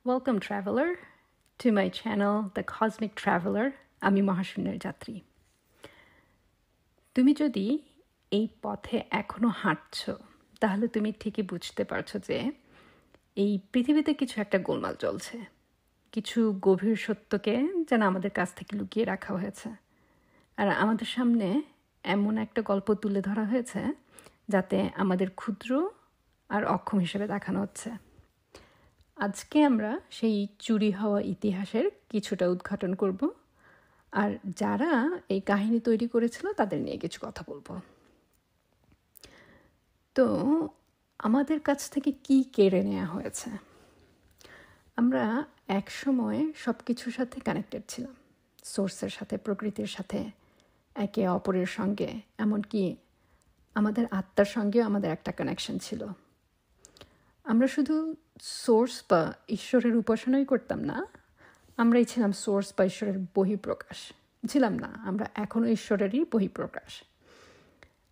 Welcome, traveler, to my channel, The Cosmic Traveler. আমি মহাশূন্যের যাত্রী। তুমি যদি এই পথে এখনো হাঁটছো, তাহলে তুমি ঠিকই বুঝতে পারছো যে এই পৃথিবীতে কিছু একটা গোলমাল চলছে। কিছু গভীর সত্যকে যেন আমাদের কাছ থেকে লুকিয়ে রাখা হয়েছে। আর আমাদের সামনে এমন একটা গল্প তুলে ধরা হয়েছে যাতে আমাদের ক্ষুদ্র আর অক্ষম হিসেবে দেখানো হচ্ছে। আজকে আমরা সেই চুরি হওয়া ইতিহাসের কিছুটা উদ্ঘাটন করব, আর যারা এই কাহিনী তৈরি করেছিল তাদের নিয়ে কিছু কথা বলবো। তো আমাদের কাছ থেকে কি কেড়ে নেওয়া হয়েছে? আমরা এক সময় সব কিছুর সাথে কানেক্টেড ছিলাম, সোর্সের সাথে, প্রকৃতির সাথে, একে অপরের সঙ্গে, এমনকি আমাদের আত্মার সঙ্গেও আমাদের একটা কানেকশন ছিল। আমরা শুধু সোর্স বা ঈশ্বরের উপাসনাই করতাম না, আমরাই ছিলাম সোর্স বা ঈশ্বরের বহিঃপ্রকাশ। ছিলাম না, আমরা এখনও ঈশ্বরেরই বহিঃপ্রকাশ।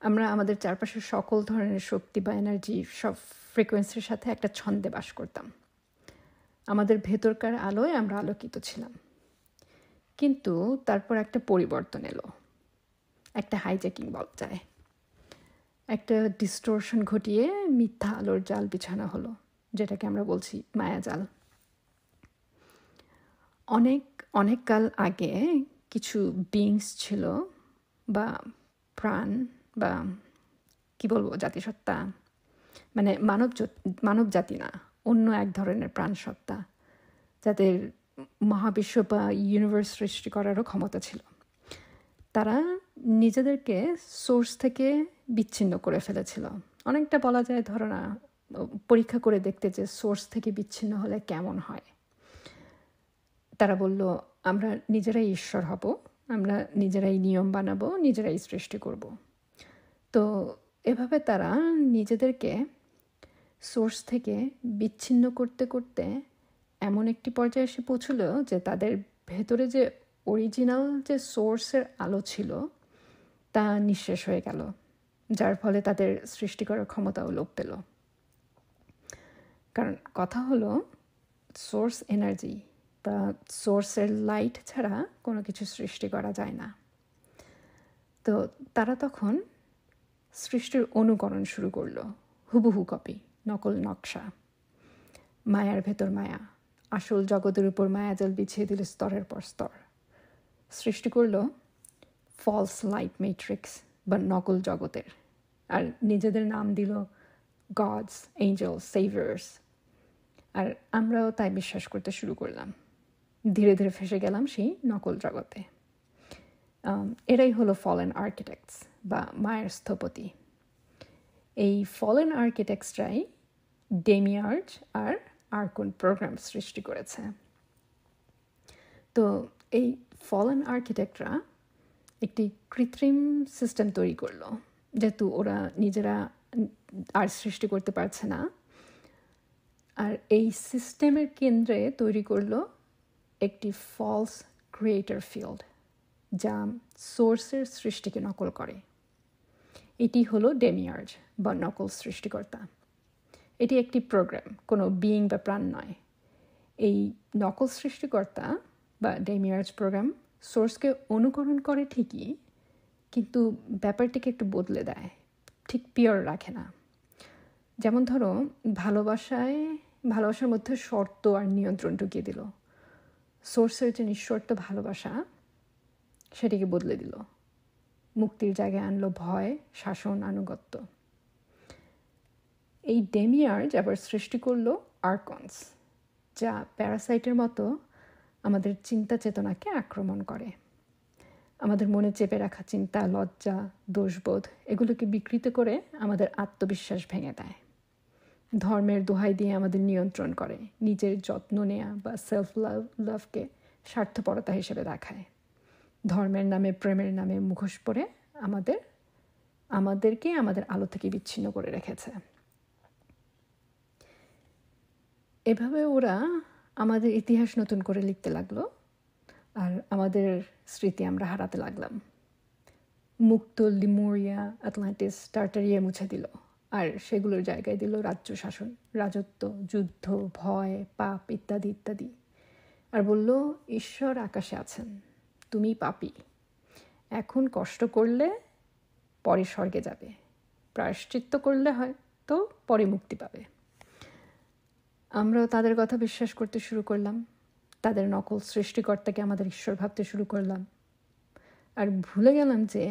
আমরা আমাদের চারপাশের সকল ধরনের শক্তি বা এনার্জি, সব ফ্রিকোয়েন্সির সাথে একটা ছন্দে বাস করতাম। আমাদের ভেতরকার আলোয় আমরা আলোকিত ছিলাম। কিন্তু তারপর একটা পরিবর্তন এলো, একটা হাইজ্যাকিং বলা যায়। একটা ডিস্টোরশন ঘটিয়ে মিথ্যা আলোর জাল বিছানো হলো, যেটাকে আমরা বলছি মায়াজাল। অনেক কাল আগে কিছু বিংস ছিল, বা প্রাণ, বা কি বলবো, জাতিসত্তা, মানে মানব জাতি না, অন্য এক ধরনের প্রাণসত্তা, যাদের মহাবিশ্ব বা ইউনিভার্স সৃষ্টি করারও ক্ষমতা ছিল। তারা নিজেদেরকে সোর্স থেকে বিচ্ছিন্ন করে ফেলেছিল। অনেকটা বলা যায়, ধরো না, পরীক্ষা করে দেখতে যে সোর্স থেকে বিচ্ছিন্ন হলে কেমন হয়। তারা বলল, আমরা নিজেরাই ঈশ্বর হব, আমরা নিজেরাই নিয়ম বানাবো, নিজেরাই সৃষ্টি করব। তো এভাবে তারা নিজেদেরকে সোর্স থেকে বিচ্ছিন্ন করতে করতে এমন একটি পর্যায়ে এসে পৌঁছলো যে তাদের ভেতরে যে অরিজিনাল যে সোর্সের আলো ছিল তা নিঃশেষ হয়ে গেল, যার ফলে তাদের সৃষ্টি করার ক্ষমতাও লোপ পেল। কারণ কথা হলো, সোর্স এনার্জি বা সোর্সের লাইট ছাড়া কোনো কিছু সৃষ্টি করা যায় না। তো তারা তখন সৃষ্টির অনুকরণ শুরু করলো, হুবহু কপি, নকল নকশা। মায়ার ভেতর মায়া, আসল জগতের উপর মায়াজাল বিছিয়ে দিল স্তরের পর স্তর। সৃষ্টি করলো ফলস লাইট ম্যাট্রিক্স বা নকল জগতের, আর নিজেদের নাম দিল গডস, এঞ্জেলস, সেভিয়ার্স। আর আমরাও তাই বিশ্বাস করতে শুরু করলাম। ধীরে ধীরে ফেসে গেলাম সেই নকল জগতে। এরাই হলো ফলেন আর্কিটেক্টস বা মায়ের স্থপতি। এই ফলেন আর্কিটেক্টসরাই ডেমিয়ার্জ আর আর্কন প্রোগ্রাম সৃষ্টি করেছে। তো এই ফলেন আর্কিটেক্টরা একটি কৃত্রিম সিস্টেম তৈরি করলো, যেহেতু ওরা নিজেরা আর সৃষ্টি করতে পারছে না। আর এই সিস্টেমের কেন্দ্রে তৈরি করলো একটি ফলস ক্রিয়েটর ফিল্ড, যা সোর্সের সৃষ্টিকে নকল করে। এটি হলো ডেমিয়ার্জ বা নকল সৃষ্টিকর্তা। এটি একটি প্রোগ্রাম, কোনো বিইং বা প্রাণ নয়। এই নকল সৃষ্টিকর্তা বা ডেমিয়ার্জ প্রোগ্রাম সোর্সকে অনুকরণ করে ঠিকই, কিন্তু ব্যাপারটিকে একটু বদলে দেয়, ঠিক পিওর রাখে না। যেমন ধরো, ভালোবাসার মধ্যে শর্ত আর নিয়ন্ত্রণ ঢুকিয়ে দিল। সোর্সের যে নিঃশর্ত ভালোবাসা, সেটিকে বদলে দিল, মুক্তির জায়গায় আনলো ভয়, শাসন, আনুগত্য। এই ডেমিয়ার্জ আবার সৃষ্টি করলো আর্কনস, যা প্যারাসাইটের মতো আমাদের চিন্তা চেতনাকে আক্রমণ করে। আমাদের মনে চেপে রাখা চিন্তা, লজ্জা, দোষবোধ, এগুলোকে বিকৃত করে আমাদের আত্মবিশ্বাস ভেঙে দেয়। ধর্মের দোহাই দিয়ে আমাদের নিয়ন্ত্রণ করে, নিজের যত্ন নেয়া বা সেলফ লাভকে স্বার্থপরতা হিসেবে দেখায়। ধর্মের নামে, প্রেমের নামে মুখোশ পরে আমাদেরকে আমাদের আলো থেকে বিচ্ছিন্ন করে রেখেছে। এভাবে ওরা আমাদের ইতিহাস নতুন করে লিখতে লাগলো, আর আমাদের স্মৃতি আমরা হারাতে লাগলাম। মুক্ত লিমোরিয়া, আটলান্টিস, টার্টারিয়া মুছে দিল, আর সেগুলোর জায়গায় দিল রাজ্য শাসন, রাজত্ব, যুদ্ধ, ভয়, পাপ ইত্যাদি ইত্যাদি। আর বলল, ঈশ্বর আকাশে আছেন, তুমি পাপী, এখন কষ্ট করলে পরে স্বর্গে যাবে, প্রায়শ্চিত্ত করলে হয়তো পরে মুক্তি পাবে। আমরাও তাদের কথা বিশ্বাস করতে শুরু করলাম, তাদের নকল সৃষ্টিকর্তাকে আমাদের ঈশ্বর ভাবতে শুরু করলাম, আর ভুলে গেলাম যে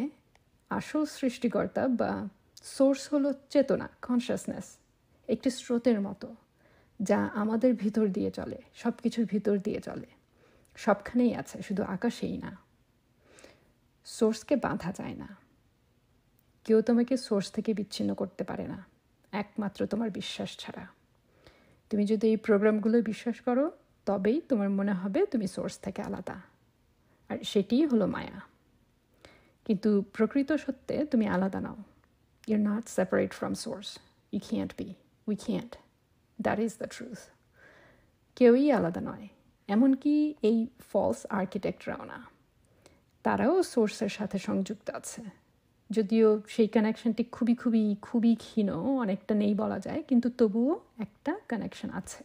আসল সৃষ্টিকর্তা বা সোর্স হলো চেতনা, কনশাসনেস, একটি স্রোতের মতো, যা আমাদের ভিতর দিয়ে চলে, সব কিছুর ভিতর দিয়ে চলে, সবখানেই আছে, শুধু আকাশেই না। সোর্সকে বাঁধা যায় না, কেউ তোমাকে সোর্স থেকে বিচ্ছিন্ন করতে পারে না, একমাত্র তোমার বিশ্বাস ছাড়া। তুমি যদি এই প্রোগ্রামগুলো বিশ্বাস করো, তবেই তোমার মনে হবে তুমি সোর্স থেকে আলাদা, আর সেটিই হলো মায়া। কিন্তু প্রকৃত সত্যে তুমি আলাদা নাও। You're not separate from source. You can't be. We can't. That is the truth. কেউই আলাদা নয়, এমনকি এই ফলস আর্কিটেক্টরাও না। তারাও সোর্সের সাথে সংযুক্ত আছে, যদিও সেই কানেকশনটি খুবই খুবই খুবই ক্ষীণ, অনেকটা নেই বলা যায়, কিন্তু তবুও একটা কানেকশন আছে।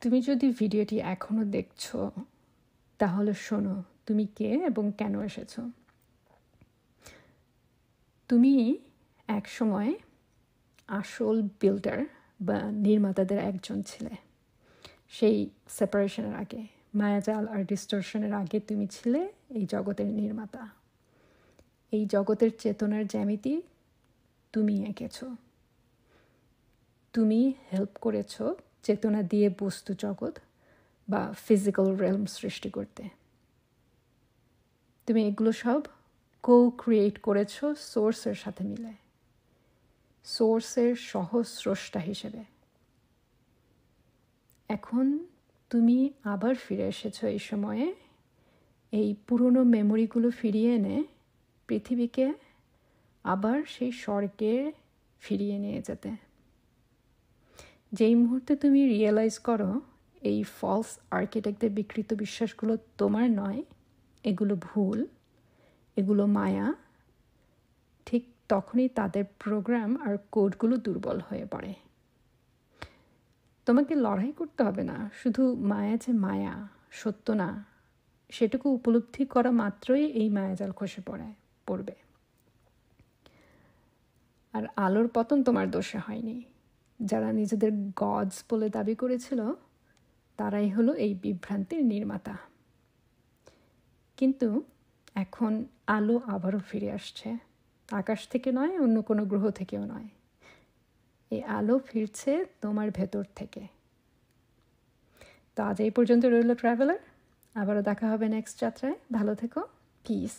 তুমি যদি ভিডিওটি এখনও দেখছো, তাহলে শোনো তুমি কে এবং কেন এসেছো। তুমি একসময় আসল বিল্ডার বা নির্মাতাদের একজন ছিলে। সেই সেপারেশনের আগে, মায়াজাল আর ডিস্টরশনের আগে তুমি ছিলে এই জগতের নির্মাতা। এই জগতের চেতনার জ্যামিতি তুমি এঁকেছ, তুমি হেল্প করেছ চেতনা দিয়ে বস্তু জগৎ বা ফিজিক্যাল রেলম সৃষ্টি করতে। তুমি এগুলো সব ক্রিয়েট করেছ সোর্সের সাথে মিলে, সোর্সের সহস্রষ্টা হিসেবে। এখন তুমি আবার ফিরে এসেছো এই সময়ে, এই পুরনো মেমোরিগুলো ফিরিয়ে এনে পৃথিবীকে আবার সেই স্বর্গে ফিরিয়ে নিয়ে যেতে। যেই মুহূর্তে তুমি রিয়েলাইজ করো এই ফলস আর্কিটেক্টদের বিকৃত বিশ্বাসগুলো তোমার নয়, এগুলো ভুল, এগুলো মায়া, ঠিক তখনই তাদের প্রোগ্রাম আর কোডগুলো দুর্বল হয়ে পড়ে। তোমাকে লড়াই করতে হবে না, শুধু মায়া যে মায়া, সত্য না, সেটুকু উপলব্ধি করা মাত্রই এই মায়াজাল খসে পড়বে। আর আলোর পতন তোমার দোষে হয়নি। যারা নিজেদের গডস বলে দাবি করেছিল, তারাই হলো এই বিভ্রান্তির নির্মাতা। কিন্তু এখন আলো আবারও ফিরে আসছে, আকাশ থেকে নয়, অন্য কোনো গ্রহ থেকেও নয়। এই আলো ফিরছে তোমার ভেতর থেকে। তো আজ এই পর্যন্ত রইল ট্রাভেলার, আবারও দেখা হবে নেক্সট যাত্রায়। ভালো থেকো, পিস।